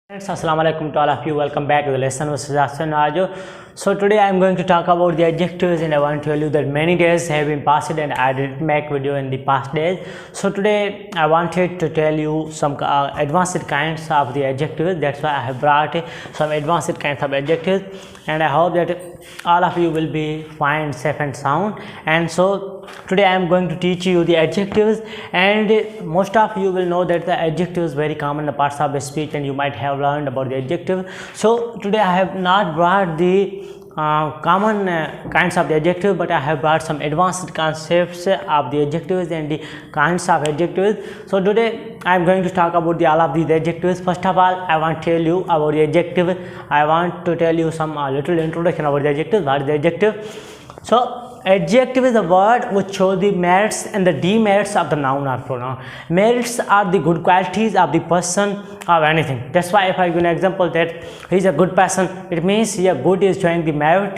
Friends, assalamu alaikum to all of you. Welcome back to the lesson with Sujatan Rajo. So today I am going to talk about the adjectives, and I want to tell you that many days have been passed and I didn't make video in the past days. So today I wanted to tell you some advanced kinds of the adjectives. That's why I have brought some advanced kinds of adjectives, and I hope that all of you will be fine, safe and sound. And so today I am going to teach you the adjectives, and most of you will know that the adjective is very common in the parts of the speech, and you might have learned about the adjective. So today I have not brought the common kinds of the adjective, but I have brought some advanced concepts of the adjectives and the kinds of adjectives. So today I am going to talk about all of these adjectives. First of all, I want to tell you about the adjective. I want to tell you some little introduction about the adjective. What is the adjective? So adjective is a word which shows the merits and the demerits of the noun or pronoun. Merits are the good qualities of the person or anything. That's why if I give an example that he is a good person, it means he is good is showing the merit,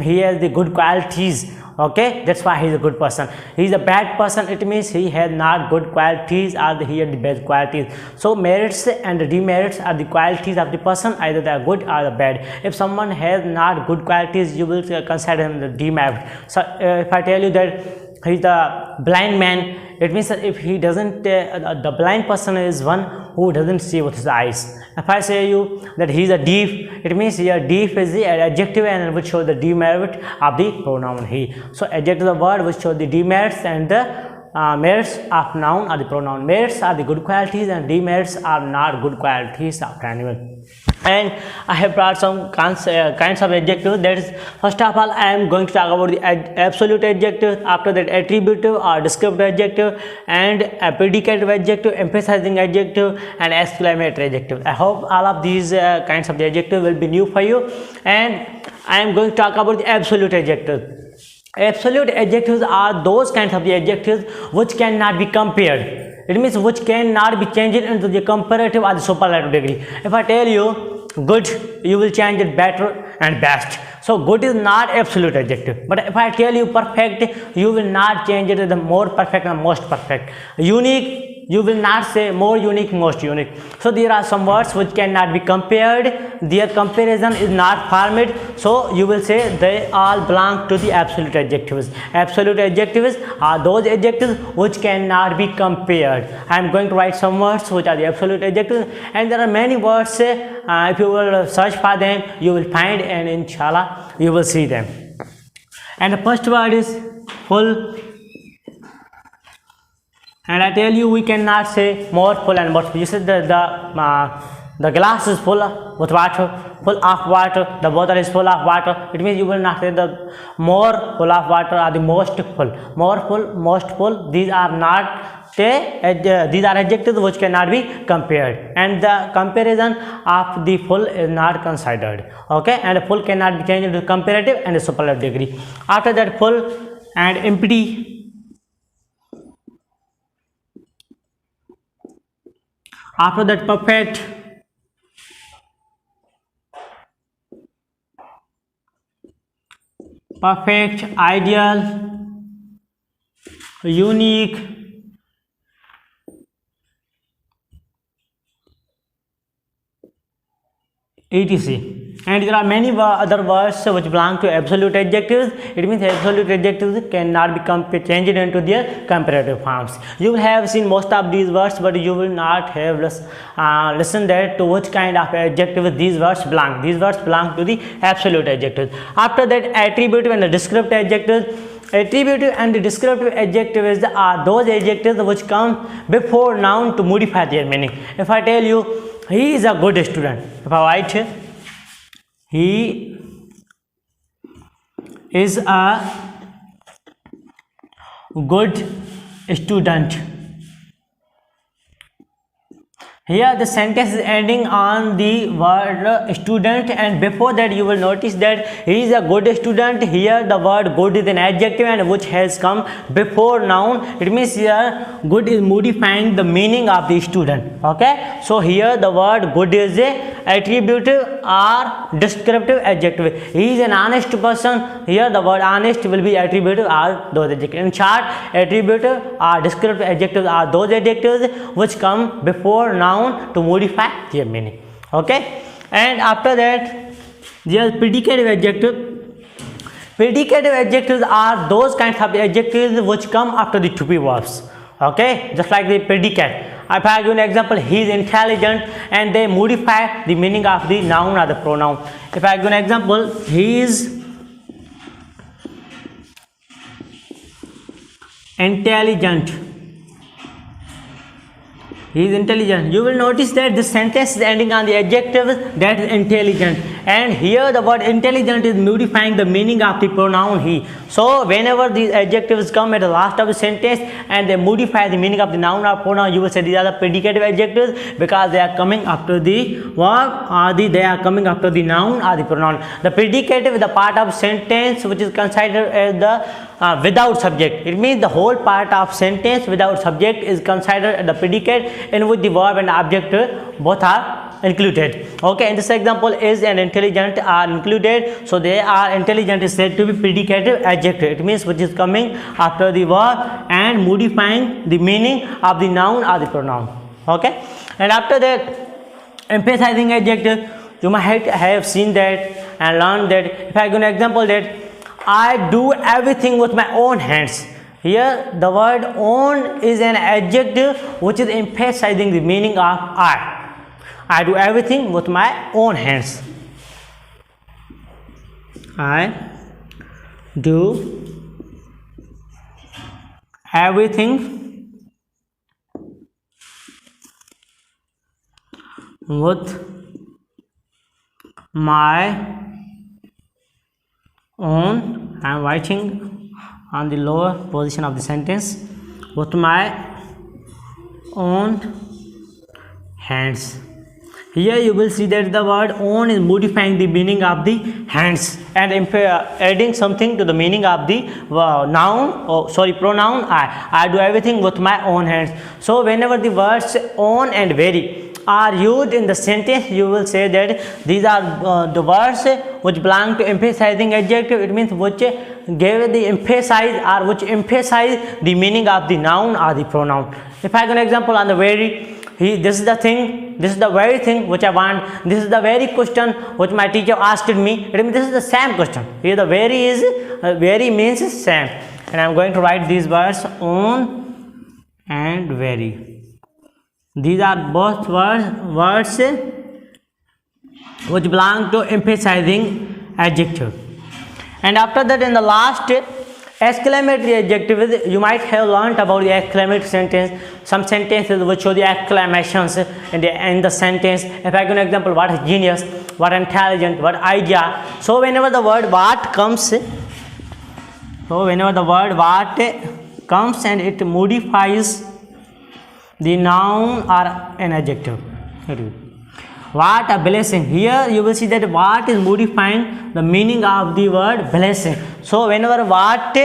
he has the good qualities. Okay, that's why he is a good person. He is a bad person, it means he has not good qualities or he has the bad qualities. So merits and demerits are the qualities of the person, either they are good or the bad. If someone has not good qualities, you will consider him the demerit. So if I tell you that he is a blind man, it means that if he doesn't the blind person is one who doesn't see with his eyes. If I say you that he is a deaf, it means here deaf is the adjective and which shows the demerit of the pronoun he. So adjective is the word which shows the demerits and the merits of noun or the pronoun. Merits are the good qualities and demerits are not good qualities of animal. And I have brought some kinds of adjectives. That is, first of all, I am going to talk about the absolute adjective, after that attributive or descriptive adjective, and a predicative adjective, emphasizing adjective, and exclamatory adjective. I hope all of these kinds of the adjective will be new for you, and I am going to talk about the absolute adjective. Absolute adjectives are those kinds of the adjectives which cannot be compared. It means which cannot be changed into the comparative or the superlative degree. If I tell you good, you will change it better and best. So good is not absolute adjective. But if I tell you perfect, you will not change it to the more perfect and most perfect. Unique, you will not say more unique, most unique. So there are some words which cannot be compared. Their comparison is not formed. So you will say they all belong to the absolute adjectives. Absolute adjectives are those adjectives which cannot be compared. I am going to write some words which are the absolute adjectives, and there are many words. If you will search for them, you will find, and inshallah you will see them. And the first word is full. And I tell you, we cannot say more full and more full. You said the glass is full with water, full of water. The bottle is full of water. It means you will not say the more full of water or the most full. More full, most full. These are not these are adjectives which cannot be compared, and the comparison of the full is not considered. Okay, and full cannot be changed into comparative and superlative degree. After that, full and empty. After that, perfect, ideal, unique, etc. And there are many other words which belong to absolute adjectives. It means absolute adjectives cannot be changed into their comparative forms. You will have seen most of these words, but you will not have listened that to which kind of adjective these words belong. These words belong to the absolute adjectives. After that, attributive and the descriptive adjectives. Attributive and the descriptive adjectives are those adjectives which come before noun to modify their meaning. If I tell you he is a good student, if I write here, he is a good student. Here the sentence is ending on the word student, and before that you will notice that he is a good student. Here the word good is an adjective and which has come before noun. It means here good is modifying the meaning of the student. Okay, so here the word good is a attributive or descriptive adjective. He is an honest person. Here the word honest will be attributive or those adjectives. In short, attributive or descriptive adjectives are those adjectives which come before noun to modify their meaning. Okay, and after that there is predicative adjective. Predicative adjectives are those kinds of adjectives which come after the to be verbs. Okay, just like the predicate. If I give an example, he is intelligent, and they modify the meaning of the noun or the pronoun. If I give an example, he is intelligent. He is intelligent. You will notice that the sentence is ending on the adjective that is intelligent, and here the word intelligent is modifying the meaning of the pronoun he. So whenever these adjectives come at the last of the sentence and they modify the meaning of the noun or pronoun, you will say these are the predicative adjectives because they are coming after the verb or they are coming after the noun or the pronoun. The predicative is the part of sentence which is considered as the without subject. It means the whole part of sentence without subject is considered the predicate, in which the verb and object both are included. Okay, in this example, is and intelligent are included, so they are intelligent is said to be predicative adjective. It means which is coming after the verb and modifying the meaning of the noun or the pronoun. Okay, and after that, emphasizing adjective, you might have seen that and learned that. If I give an example, that I do everything with my own hands. Here the word own is an adjective which is emphasizing the meaning of I. I do everything with my own hands. I do everything with my own. I am writing on the lower position of the sentence, with my own hands. Here you will see that the word own is modifying the meaning of the hands and adding something to the meaning of the pronoun I. I do everything with my own hands. So whenever the words own and very are used in the sentence, you will say that these are the words which belong to emphasizing adjective. It means which give the emphasize or which emphasize the meaning of the noun or the pronoun. If I give an example on the very, this is the thing, this is the very thing which I want, this is the very question which my teacher asked me. It means this is the same question. Here the very is very means same, and I am going to write these words own and very. These are both words which belong to emphasizing adjective. And after that, in the last, exclamatory adjective, you might have learnt about the exclamatory sentence. Some sentences which show the exclamations in the sentence. If I give an example, what is genius, what intelligent, what idea. So whenever the word what comes, and it modifies the noun or an adjective. What a blessing. Here you will see that what is modifying the meaning of the word blessing. So whenever what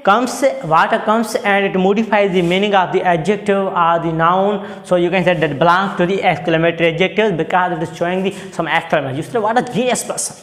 comes and it modifies the meaning of the adjective or the noun, so you can say that belongs to the exclamatory adjective because it is showing some exclamation. You say what a genius person,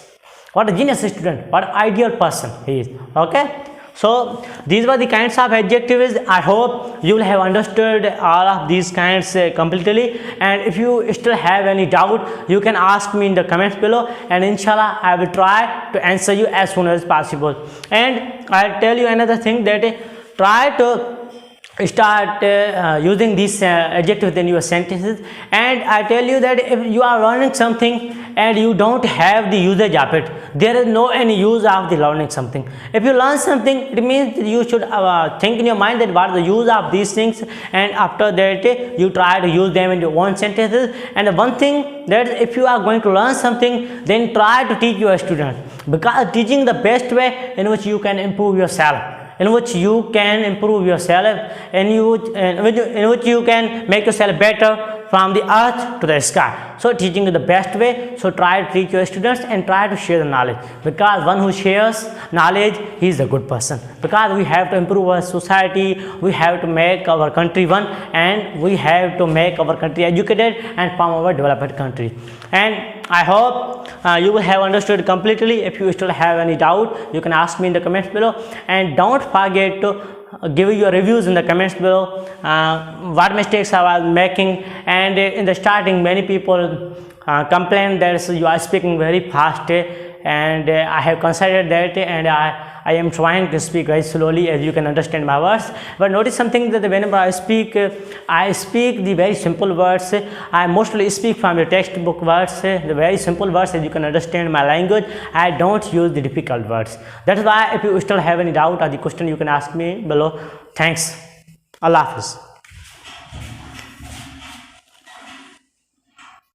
what a genius student, what an ideal person he is. Okay, so these were the kinds of adjectives. I hope you will have understood all of these kinds completely, and if you still have any doubt, you can ask me in the comments below, and inshallah I will try to answer you as soon as possible. And I'll tell you another thing, that try to start using these adjectives in your sentences. And I tell you that if you are learning something and you don't have the usage of it, there is no any use of the learning something. If you learn something, it means you should think in your mind that what is the use of these things, and after that you try to use them in your own sentences. And the one thing that if you are going to learn something, then try to teach your students, because teaching the best way in which you can improve yourself, in which you can improve yourself, in which you can make yourself better from the earth to the sky. So teaching is the best way. So try to teach your students and try to share the knowledge, because one who shares knowledge, he is a good person. Because we have to improve our society, we have to make our country one, and we have to make our country educated and form our developed country. And I hope you will have understood completely. If you still have any doubt, you can ask me in the comments below, and don't forget to give your reviews in the comments below, what mistakes I was making. And in the starting, many people complain that you are speaking very fast, and I have considered that, and I am trying to speak very slowly as you can understand my words. But notice something, that whenever I speak the very simple words. I mostly speak from the textbook words, the very simple words as you can understand my language. I don't use the difficult words. That's why if you still have any doubt or the question, you can ask me below. Thanks. Allah Hafiz.